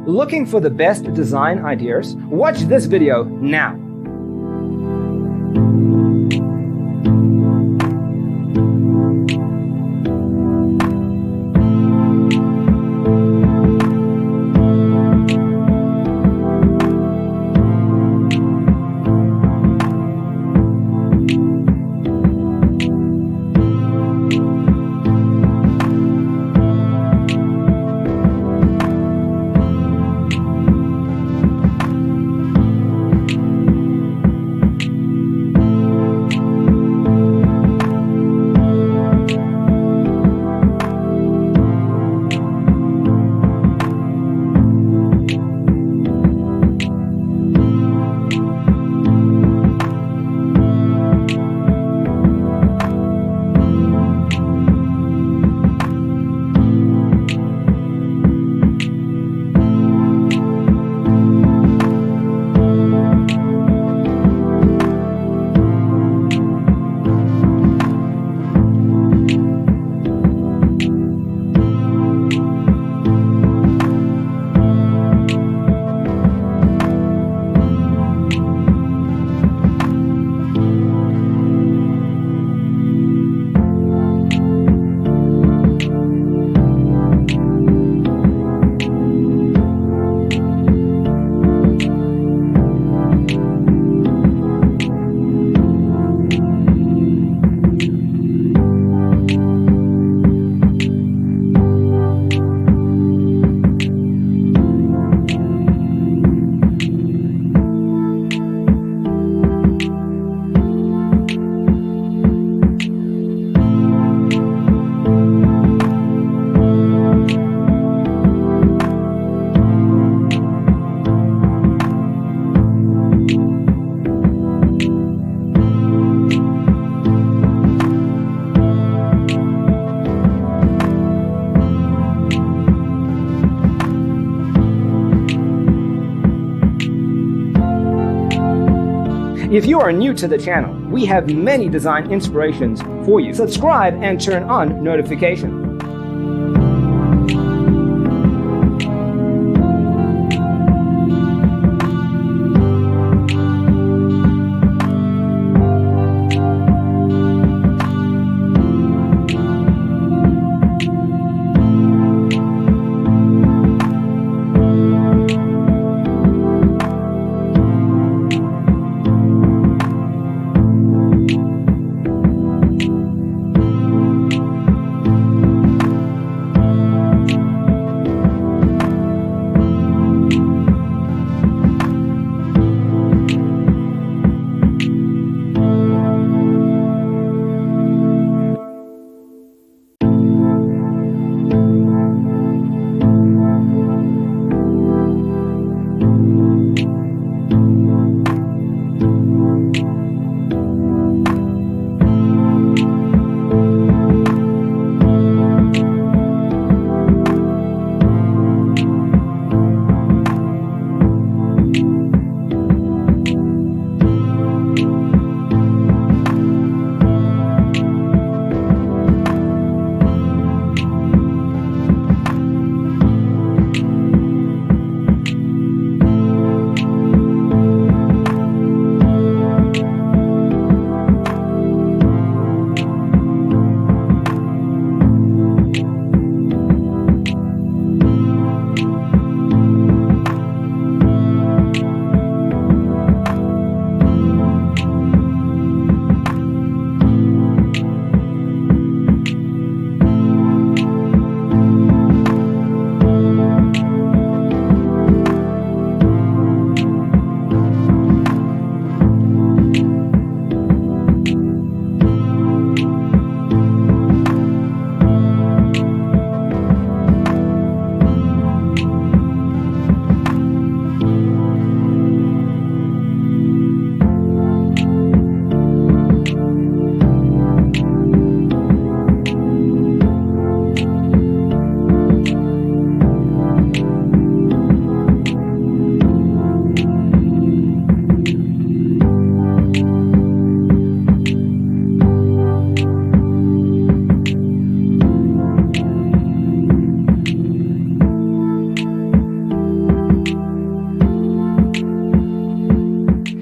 Looking for the best design ideas? Watch this video now. If you are new to the channel, we have many design inspirations for you. Subscribe and turn on notifications.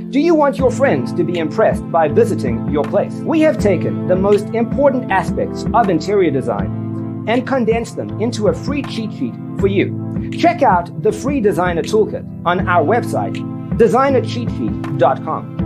Do you want your friends to be impressed by visiting your place? We have taken the most important aspects of interior design and condensed them into a free cheat sheet for you. Check out the free designer toolkit on our website, designercheatsheet.com.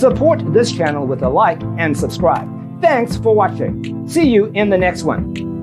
Support this channel with a like and subscribe. Thanks for watching. See you in the next one.